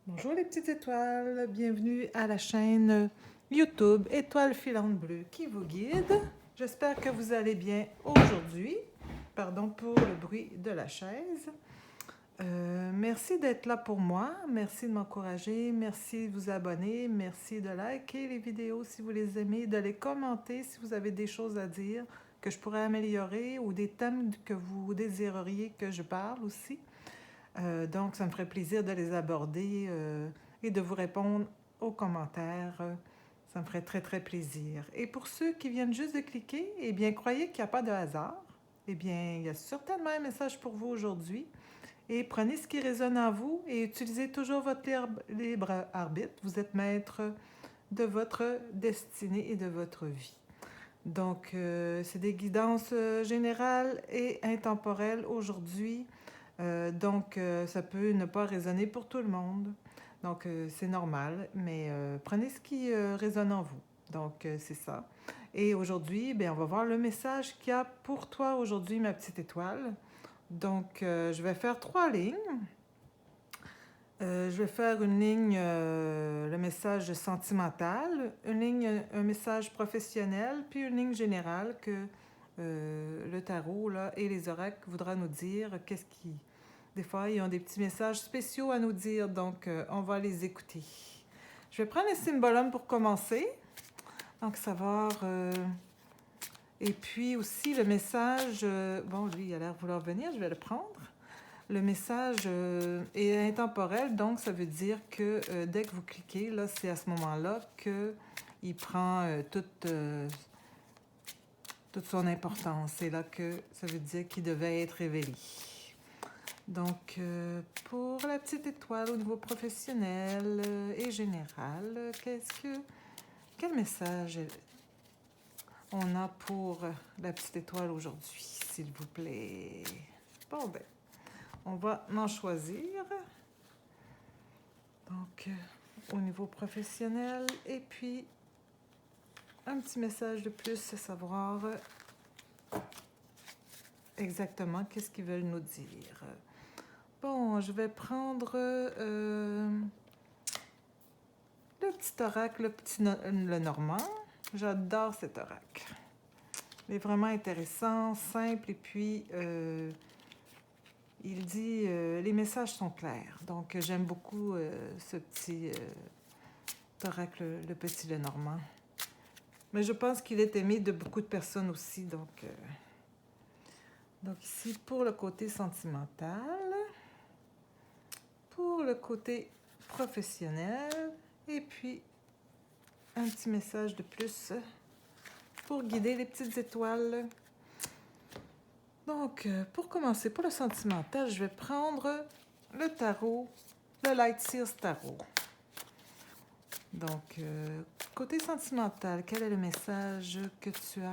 Bonjour les petites étoiles, bienvenue à la chaîne YouTube Étoile filante bleue qui vous guide. J'espère que vous allez bien aujourd'hui. Pardon pour le bruit de la chaise. Merci d'être là pour moi, merci de m'encourager, merci de vous abonner, merci de liker les vidéos si vous les aimez, de les commenter si vous avez des choses à dire que je pourrais améliorer ou des thèmes que vous désireriez que je parle aussi. Donc, ça me ferait plaisir de les aborder et de vous répondre aux commentaires. Ça me ferait très, très plaisir. Et pour ceux qui viennent juste de cliquer, eh bien, croyez qu'il n'y a pas de hasard. Eh bien, il y a certainement un message pour vous aujourd'hui. Et prenez ce qui résonne en vous et utilisez toujours votre libre arbitre. Vous êtes maître de votre destinée et de votre vie. Donc, c'est des guidances générales et intemporelles aujourd'hui. Ça peut ne pas résonner pour tout le monde. Donc, c'est normal, mais prenez ce qui résonne en vous. Donc, c'est ça. Et aujourd'hui, bien, on va voir le message qu'il y a pour toi aujourd'hui, ma petite étoile. Donc, je vais faire 3 lignes. Je vais faire une ligne, le message sentimental, une ligne, un message professionnel, puis une ligne générale que le tarot là, et les oracles voudra nous dire qu'est-ce qui... Des fois, ils ont des petits messages spéciaux à nous dire, donc on va les écouter. Je vais prendre le cymbalum pour commencer. Donc, savoir... Et puis aussi, le message... bon, lui, il a l'air de vouloir venir, je vais le prendre. Le message est intemporel, donc ça veut dire que dès que vous cliquez, là, c'est à ce moment-là qu'il prend toute son importance. C'est là que ça veut dire qu'il devait être révélé. Donc, pour la petite étoile au niveau professionnel et général, quel message on a pour la petite étoile aujourd'hui, s'il vous plaît? Bon, ben, on va en choisir. Donc, au niveau professionnel, et puis un petit message de plus, à savoir exactement qu'est-ce qu'ils veulent nous dire. Bon, je vais prendre le petit oracle, le normand. J'adore cet oracle. Il est vraiment intéressant, simple, et puis il dit les messages sont clairs. Donc, j'aime beaucoup ce petit oracle, le petit Lenormand. Mais je pense qu'il est aimé de beaucoup de personnes aussi. Donc ici, pour le côté sentimental, pour le côté professionnel, et puis un petit message de plus pour guider les petites étoiles. Donc, pour commencer, pour le sentimental, je vais prendre le tarot, le Light Seals Tarot. Donc, côté sentimental, quel est le message que tu as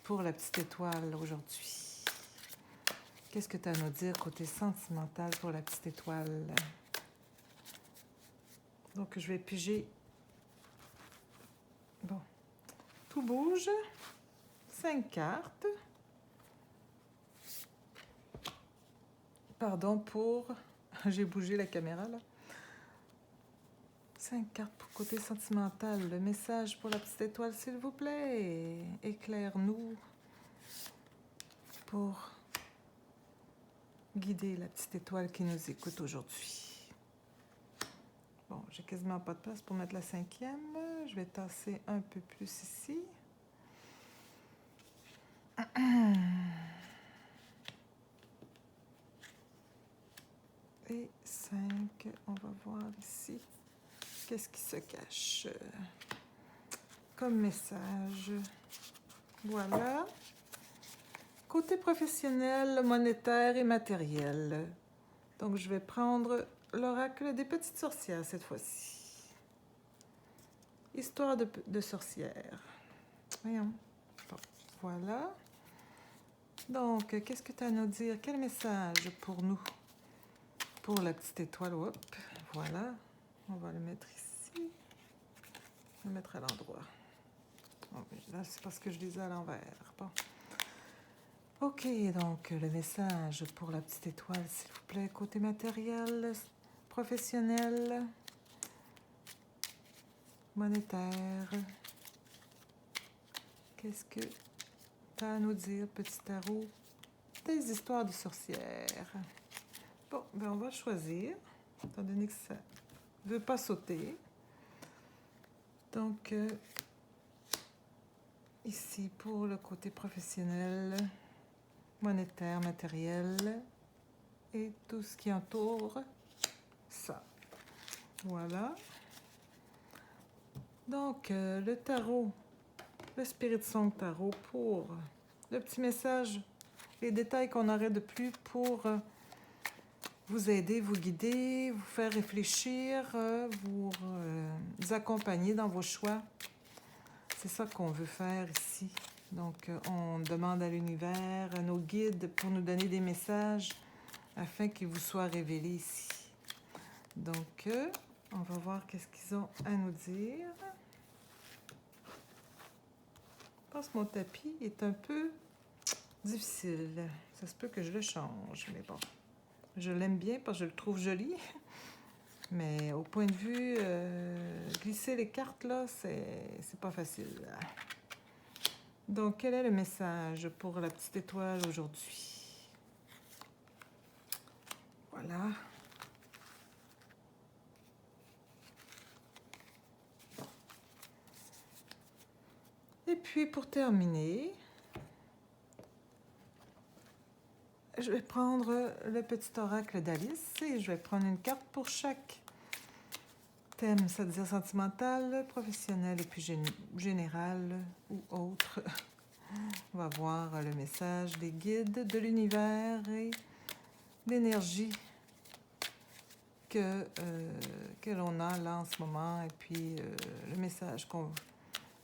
pour la petite étoile aujourd'hui? Qu'est-ce que tu as à nous dire côté sentimental pour la petite étoile? Donc, je vais piger. Bon, tout bouge. 5 cartes. Pardon pour... J'ai bougé la caméra, là. 5 cartes pour côté sentimental. Le message pour la petite étoile, s'il vous plaît. Éclaire-nous pour guider la petite étoile qui nous écoute aujourd'hui. Bon, j'ai quasiment pas de place pour mettre la 5e. Je vais tasser un peu plus ici. Et 5, on va voir ici. Qu'est-ce qui se cache comme message? Voilà. Côté professionnel, monétaire et matériel. Donc, je vais prendre l'oracle des petites sorcières cette fois-ci. Histoire de sorcière. Voyons. Bon, voilà. Donc, qu'est-ce que tu as à nous dire? Quel message pour nous? Pour la petite étoile. Hop, voilà. On va le mettre ici. On va le mettre à l'endroit. Oh, là, c'est parce que je lisais à l'envers. Bon. Ok, donc le message pour la petite étoile, s'il vous plaît, côté matériel, professionnel. monétaire. Qu'est-ce que tu as à nous dire, petit tarot? Des histoires de sorcières. Bon, ben on va choisir, étant donné que ça ne veut pas sauter. Donc, ici, pour le côté professionnel, monétaire, matériel et tout ce qui entoure ça. Voilà. Donc, le tarot, le Spirit Song Tarot pour le petit message, les détails qu'on aurait de plus pour vous aider, vous guider, vous faire réfléchir, vous accompagner dans vos choix. C'est ça qu'on veut faire ici. Donc, on demande à l'univers, à nos guides, pour nous donner des messages afin qu'ils vous soient révélés ici. Donc, on va voir qu'est-ce qu'ils ont à nous dire. Je pense que mon tapis est un peu difficile. Ça se peut que je le change, mais bon. Je l'aime bien parce que je le trouve joli. Mais au point de vue, glisser les cartes, là, c'est pas facile. Donc, quel est le message pour la petite étoile aujourd'hui? Voilà. Et puis, pour terminer, je vais prendre le petit oracle d'Alice et je vais prendre une carte pour chaque thème, c'est-à-dire sentimental, professionnel et puis général ou autre. On va voir le message des guides de l'univers et l'énergie que l'on a là en ce moment et puis le message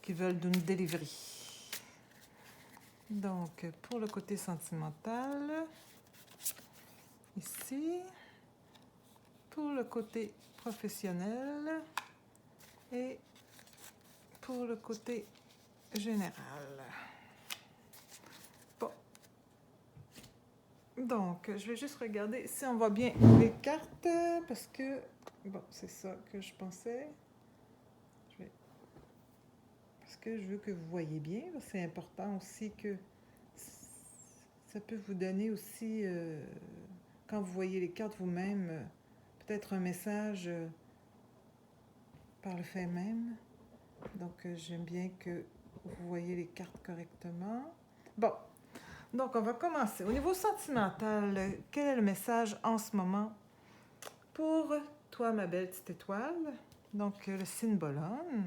qu'ils veulent nous délivrer. Donc, pour le côté sentimental, ici, pour le côté professionnel et pour le côté général. Bon. Donc, je vais juste regarder si on voit bien les cartes parce que, bon, c'est ça que je pensais. Parce que je veux que vous voyez bien. C'est important aussi que ça peut vous donner aussi, quand vous voyez les cartes vous-même, peut-être un message par le fait même. Donc, j'aime bien que vous voyez les cartes correctement. Bon, donc on va commencer. Au niveau sentimental, quel est le message en ce moment pour toi, ma belle petite étoile? Donc, le signe Bolone.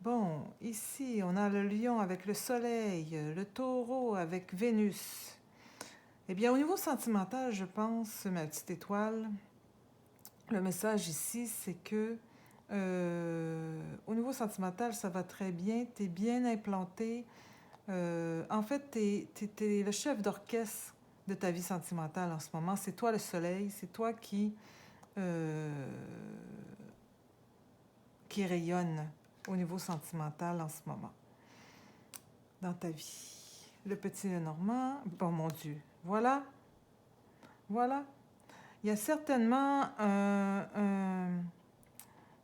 Bon, ici, on a le lion avec le soleil, le taureau avec Vénus. Eh bien, au niveau sentimental, je pense, ma petite étoile, le message ici, c'est que au niveau sentimental, ça va très bien, tu es bien implanté. En fait, tu es le chef d'orchestre de ta vie sentimentale en ce moment. C'est toi le soleil, c'est toi qui rayonne au niveau sentimental en ce moment, dans ta vie. Le petit Lenormand, bon mon Dieu, voilà. Il y a certainement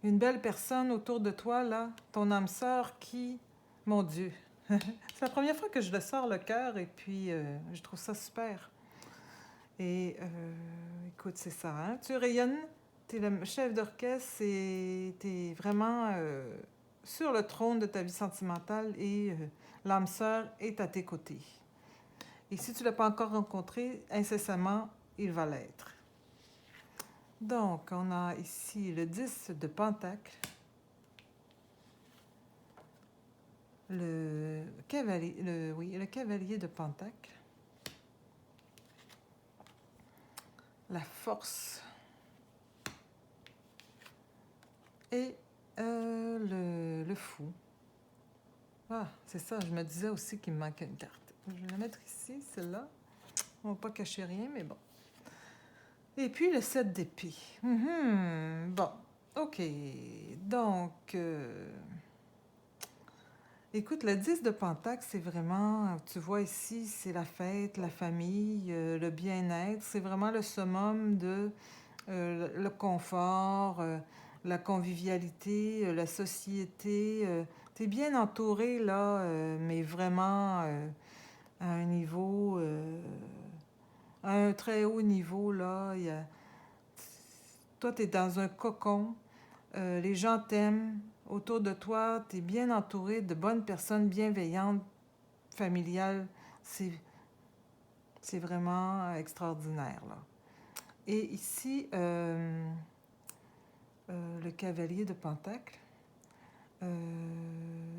une belle personne autour de toi, là, ton âme sœur qui, mon Dieu, c'est la première fois que je le sors le cœur et puis je trouve ça super. Et écoute, c'est ça, hein? Tu rayonnes, tu es le chef d'orchestre et tu es vraiment sur le trône de ta vie sentimentale et l'âme sœur est à tes côtés. Et si tu ne l'as pas encore rencontré, incessamment, il va l'être. Donc, on a ici le 10 de Pentacle, le cavalier de Pentacle, la force et le fou. Ah, c'est ça, je me disais aussi qu'il me manquait une carte. Je vais la mettre ici, celle-là. On ne va pas cacher rien, mais bon. Et puis le 7 d'épée. Bon, ok. Donc, écoute, le 10 de Pentacle, c'est vraiment, tu vois ici, c'est la fête, la famille, le bien-être. C'est vraiment le summum de le confort, la convivialité, la société. Tu es bien entouré, là, mais vraiment à un niveau, à un très haut niveau, là. Toi, tu es dans un cocon. Les gens t'aiment. Autour de toi, tu es bien entouré de bonnes personnes bienveillantes, familiales. C'est, c'est vraiment extraordinaire, là. Et ici, le cavalier de Pentacle.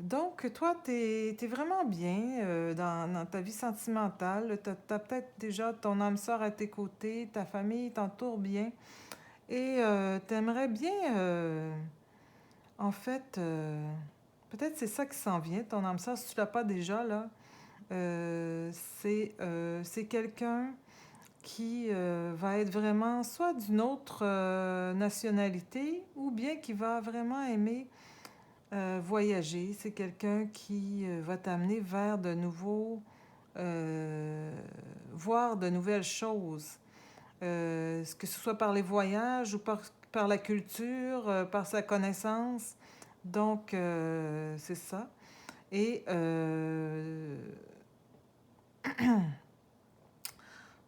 Donc, toi, tu es vraiment bien dans ta vie sentimentale. Tu as peut-être déjà ton âme sœur à tes côtés, ta famille t'entoure bien. Et tu aimerais bien, en fait, peut-être c'est ça qui s'en vient, ton âme sœur, si tu l'as pas déjà, là. C'est quelqu'un qui va être vraiment soit d'une autre nationalité ou bien qui va vraiment aimer voyager. C'est quelqu'un qui va t'amener vers de nouveaux, voir de nouvelles choses. Que ce soit par les voyages ou par la culture, par sa connaissance. Donc, c'est ça. Et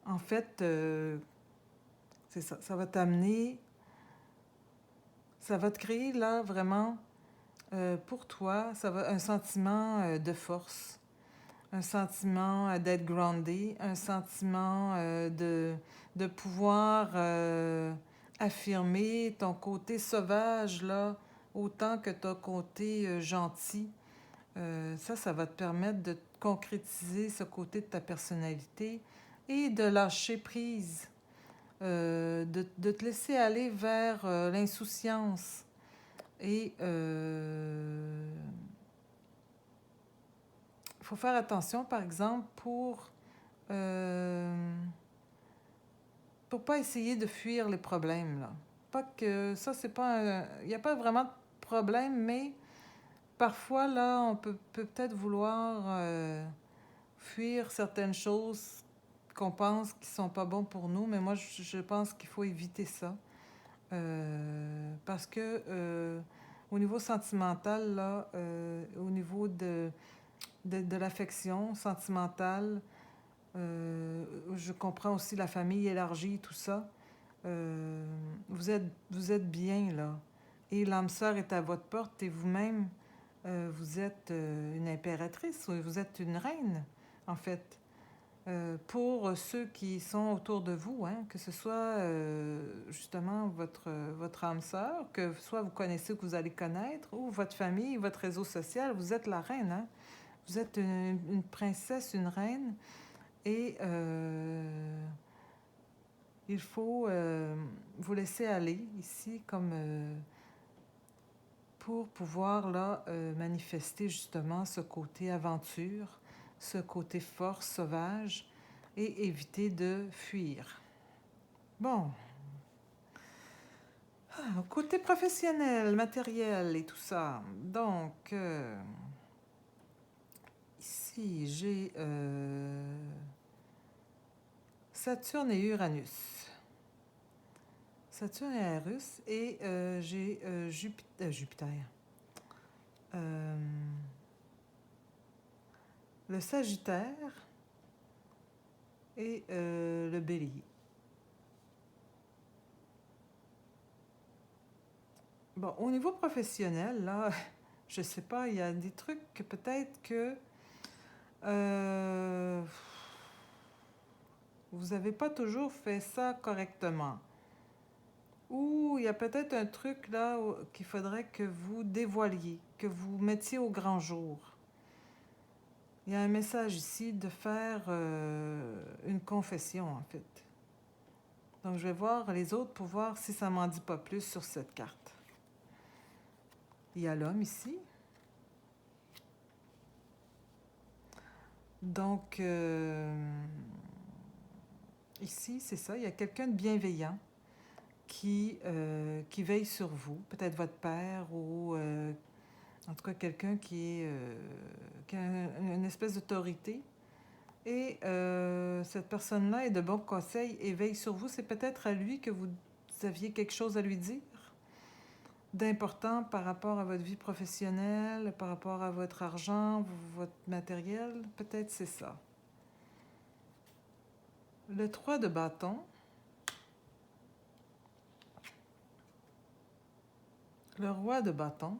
en fait, c'est ça. Ça va t'amener, ça va te créer là vraiment pour toi, ça va un sentiment de force, un sentiment d'être groundé, un sentiment de pouvoir affirmer ton côté sauvage, là, autant que ton côté gentil. Ça va te permettre de concrétiser ce côté de ta personnalité et de lâcher prise, de te laisser aller vers l'insouciance. Et il faut faire attention, par exemple, pour pas essayer de fuir les problèmes, là. Pas que ça, c'est pas il n'y a pas vraiment de problème, mais parfois, là, on peut peut-être vouloir fuir certaines choses qu'on pense qui sont pas bons pour nous, mais moi, je pense qu'il faut éviter ça. Parce que au niveau sentimental, là, au niveau de l'affection sentimentale, je comprends aussi la famille élargie, tout ça. Vous êtes bien, là. Et l'âme sœur est à votre porte et vous-même, vous êtes une impératrice, vous êtes une reine, en fait. Pour ceux qui sont autour de vous, hein, que ce soit justement votre âme sœur, que soit vous connaissez ou que vous allez connaître, ou votre famille, votre réseau social, vous êtes la reine. Hein? Vous êtes une princesse, une reine, et il faut vous laisser aller ici comme pour pouvoir là manifester justement ce côté aventure, ce côté force sauvage et éviter de fuir. Bon, côté professionnel, matériel et tout ça. Donc, ici, j'ai Saturne et Uranus. Saturne et Uranus et j'ai Jupiter. Le Sagittaire et le Bélier. Bon, au niveau professionnel, là, je sais pas, il y a des trucs que peut-être que vous n'avez pas toujours fait ça correctement. Ou il y a peut-être un truc là qu'il faudrait que vous dévoiliez, que vous mettiez au grand jour. Il y a un message ici de faire une confession, en fait. Donc, je vais voir les autres pour voir si ça m'en dit pas plus sur cette carte. Il y a l'homme ici. Donc, ici, c'est ça, il y a quelqu'un de bienveillant qui veille sur vous, peut-être votre père ou en tout cas quelqu'un qui a une espèce d'autorité. Et cette personne-là est de bons conseils et veille sur vous. C'est peut-être à lui que vous aviez quelque chose à lui dire. d'important par rapport à votre vie professionnelle, par rapport à votre argent, votre matériel. Peut-être c'est ça. Le 3 de bâton. Le roi de bâton.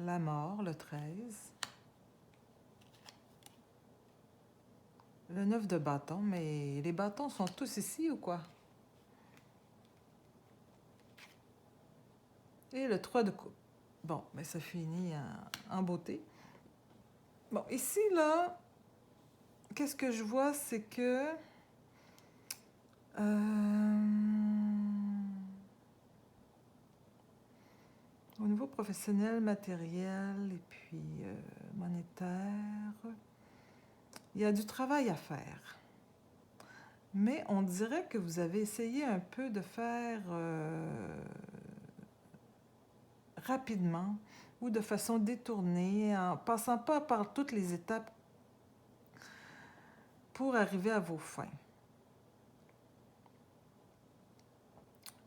La mort, le 13. Le 9 de bâton, mais les bâtons sont tous ici ou quoi? Et le 3 de coupe. Bon, mais ça finit en beauté. Bon, ici, là, qu'est-ce que je vois, c'est que... au niveau professionnel, matériel et puis monétaire, il y a du travail à faire. Mais on dirait que vous avez essayé un peu de faire rapidement ou de façon détournée, en passant pas par toutes les étapes pour arriver à vos fins.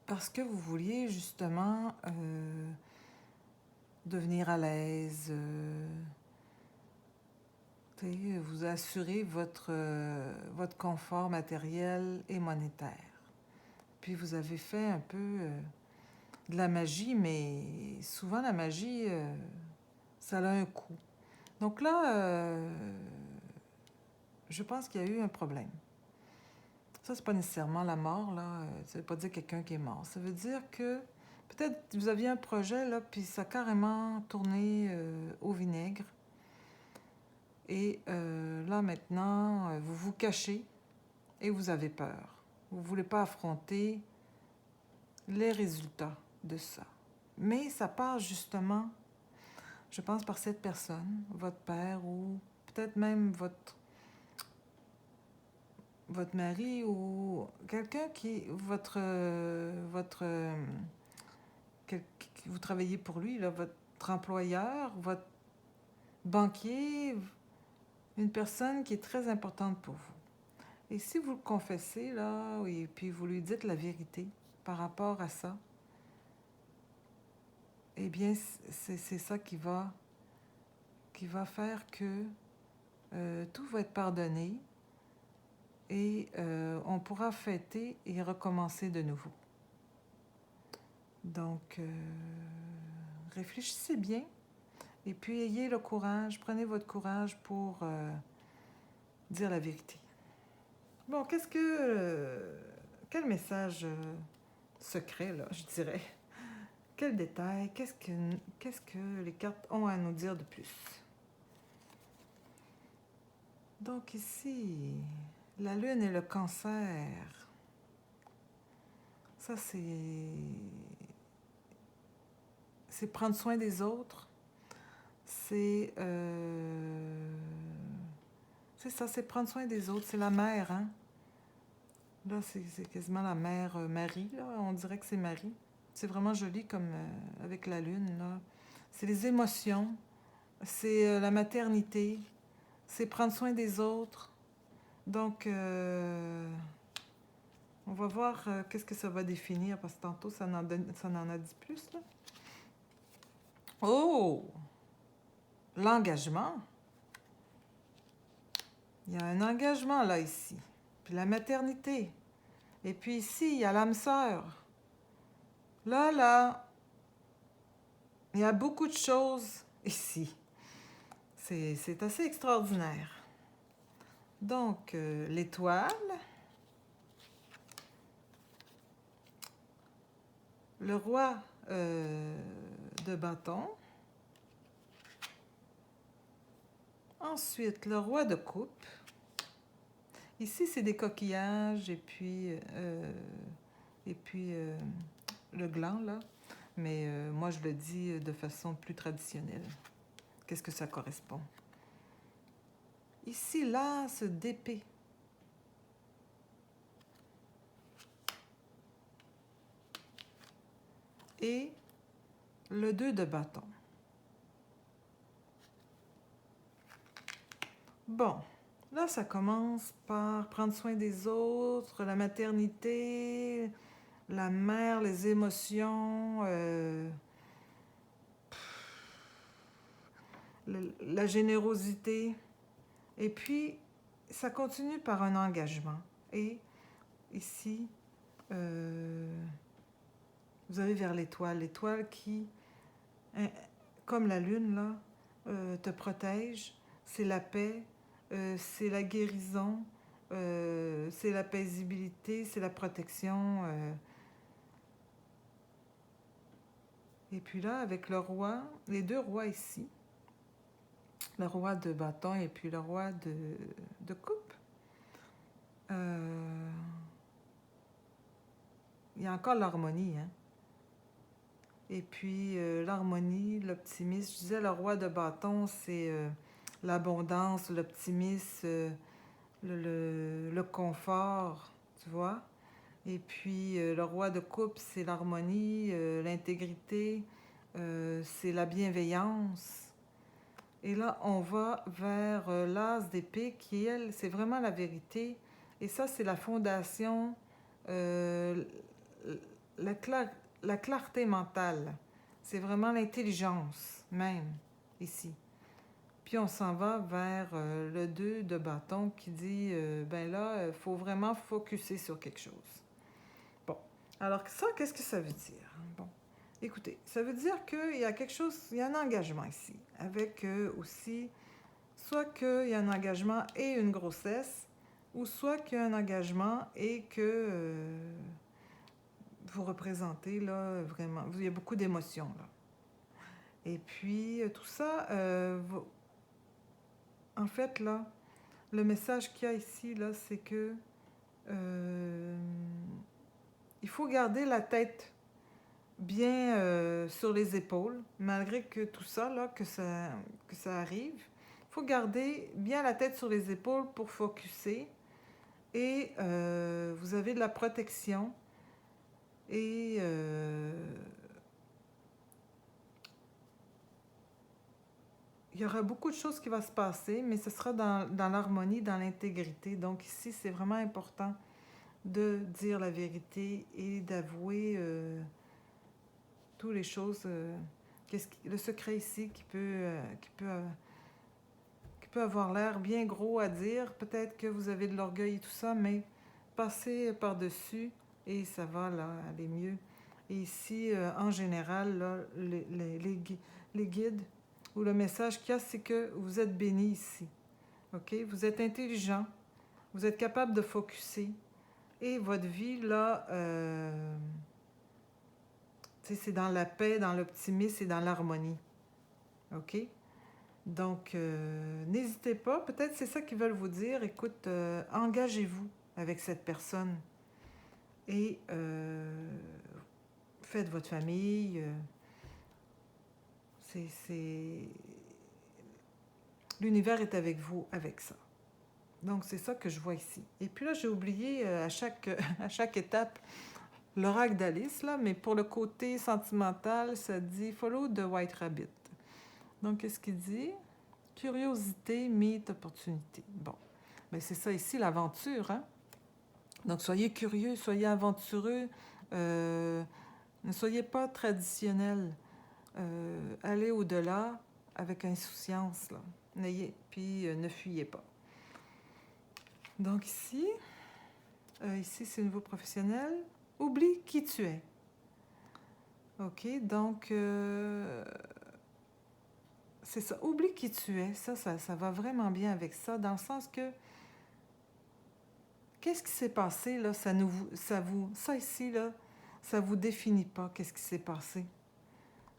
Parce que vous vouliez justement devenir à l'aise, vous assurer votre confort matériel et monétaire. Puis vous avez fait un peu de la magie, mais souvent la magie, ça a un coût. Donc là, je pense qu'il y a eu un problème. Ça, c'est pas nécessairement la mort, là. Ça veut pas dire quelqu'un qui est mort. Ça veut dire que peut-être vous aviez un projet, là, puis ça a carrément tourné au vinaigre. Et là, maintenant, vous vous cachez et vous avez peur. Vous ne voulez pas affronter les résultats de ça. Mais ça passe justement, je pense, par cette personne, votre père ou peut-être même votre mari ou quelqu'un qui, vous travaillez pour lui, là, votre employeur, votre banquier, une personne qui est très importante pour vous. Et si vous le confessez, là, et puis vous lui dites la vérité par rapport à ça, eh bien, c'est ça qui va faire que tout va être pardonné et on pourra fêter et recommencer de nouveau. Donc, réfléchissez bien et puis ayez le courage, prenez votre courage pour dire la vérité. Bon, quel message secret, là, je dirais. Quel détail, qu'est-ce que les cartes ont à nous dire de plus? Donc ici, la lune et le cancer. Ça, c'est prendre soin des autres. C'est ça, c'est prendre soin des autres. C'est la mère, hein? Là, c'est quasiment la mère Marie, là. On dirait que c'est Marie. C'est vraiment joli comme avec la lune, là. C'est les émotions. C'est la maternité. C'est prendre soin des autres. Donc, on va voir qu'est-ce que ça va définir, parce que tantôt, ça en a dit plus, là. Oh! L'engagement. Il y a un engagement, là, ici. Puis la maternité. Et puis ici, il y a l'âme sœur. Là, il y a beaucoup de choses ici. C'est assez extraordinaire. Donc, l'étoile, le roi de bâton, ensuite le roi de coupe. Ici, c'est des coquillages et puis le gland, là. Mais moi, je le dis de façon plus traditionnelle. Qu'est-ce que ça correspond? Ici, l'as d'épée. Et le 2 de bâton. Bon, Là, ça commence par prendre soin des autres, la maternité, la mère, les émotions, la générosité. Et puis, ça continue par un engagement. Et ici, vous avez vers l'étoile. L'étoile qui, comme la lune, là, te protège. C'est la paix, c'est la guérison, c'est la paisibilité, c'est la protection. Et puis là, avec le roi, les deux rois ici, le roi de bâton et puis le roi de coupe, il y a encore l'harmonie, hein? Et puis l'harmonie, l'optimisme. Je disais, le roi de bâton, c'est l'abondance, l'optimisme, le confort, tu vois. Et puis le roi de coupe, c'est l'harmonie, l'intégrité, c'est la bienveillance. Et là, on va vers l'as d'épée qui, elle, c'est vraiment la vérité. Et ça, c'est la fondation, euh, la, cla- la clarté mentale. C'est vraiment l'intelligence même, ici. Puis on s'en va vers le 2 de bâton qui dit, ben là, il faut vraiment focuser sur quelque chose. Bon, alors ça, qu'est-ce que ça veut dire? Bon, écoutez, ça veut dire qu'il y a quelque chose, il y a un engagement ici, avec aussi, soit qu'il y a un engagement et une grossesse, ou soit qu'il y a un engagement et que vous représentez, là, vraiment, il y a beaucoup d'émotions, là. Et puis, tout ça, en fait, là, le message qu'il y a ici, là, c'est que euh, il faut garder la tête bien sur les épaules, malgré que tout ça, là, que ça arrive. Il faut garder bien la tête sur les épaules pour focusser. Et vous avez de la protection. Et il y aura beaucoup de choses qui vont se passer, mais ce sera dans l'harmonie, dans l'intégrité. Donc ici, c'est vraiment important de dire la vérité et d'avouer toutes les choses. Le secret ici qui peut avoir l'air bien gros à dire. Peut-être que vous avez de l'orgueil et tout ça, mais passez par-dessus et ça va là, aller mieux. Et ici, en général, là, les guides ou le message qu'il y a, c'est que vous êtes béni ici. OK? Vous êtes intelligent, vous êtes capable de focuser et votre vie, là, c'est dans la paix, dans l'optimisme et dans l'harmonie. OK? Donc, n'hésitez pas. Peut-être c'est ça qu'ils veulent vous dire. Écoute, engagez-vous avec cette personne et faites votre famille. L'univers est avec vous avec ça. Donc, c'est ça que je vois ici. Et puis là, j'ai oublié à chaque étape l'oracle d'Alice, là, mais pour le côté sentimental, ça dit Follow the White Rabbit. Donc, qu'est-ce qu'il dit? Curiosité, mythe, opportunité. Bon, mais c'est ça ici, l'aventure, hein? Donc, soyez curieux, soyez aventureux, ne soyez pas traditionnel. Allez au-delà avec insouciance, là. Puis ne fuyez pas. Donc ici, c'est niveau professionnel. Oublie qui tu es. OK, donc c'est ça. Oublie qui tu es. Ça va vraiment bien avec ça, dans le sens que qu'est-ce qui s'est passé, là, ça ici, là, ça vous définit pas, qu'est-ce qui s'est passé.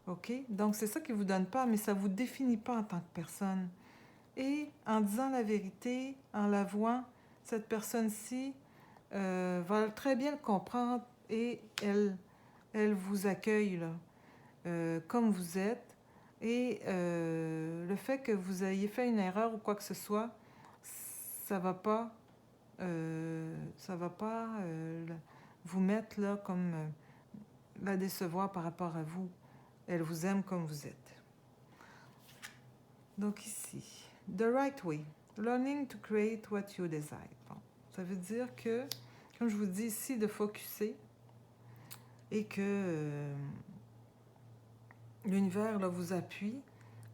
OK? Donc, c'est ça qui vous donne pas, mais ça vous définit pas en tant que personne. Et en disant la vérité, en l'avouant, cette personne-ci va très bien le comprendre et elle vous accueille, là, comme vous êtes. Et le fait que vous ayez fait une erreur ou quoi que ce soit, ça va pas vous mettre là comme la décevoir par rapport à vous. Elle vous aime comme vous êtes. Donc ici, the right way. Learning to create what you desire. Bon, ça veut dire que, comme je vous dis ici, de focusser et que l'univers là, vous appuie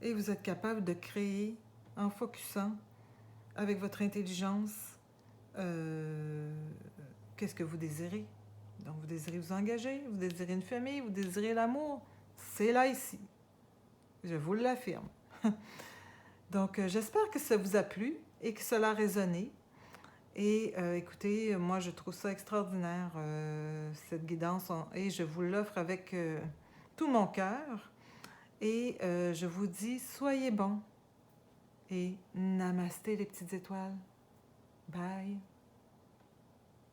et vous êtes capable de créer en focusant avec votre intelligence qu'est-ce que vous désirez. Donc, vous désirez vous engager, vous désirez une famille, vous désirez l'amour. C'est là ici. Je vous l'affirme. Donc, j'espère que ça vous a plu et que cela a résonné. Et écoutez, moi, je trouve ça extraordinaire, cette guidance, et je vous l'offre avec tout mon cœur. Et je vous dis, soyez bons et namasté les petites étoiles. Bye!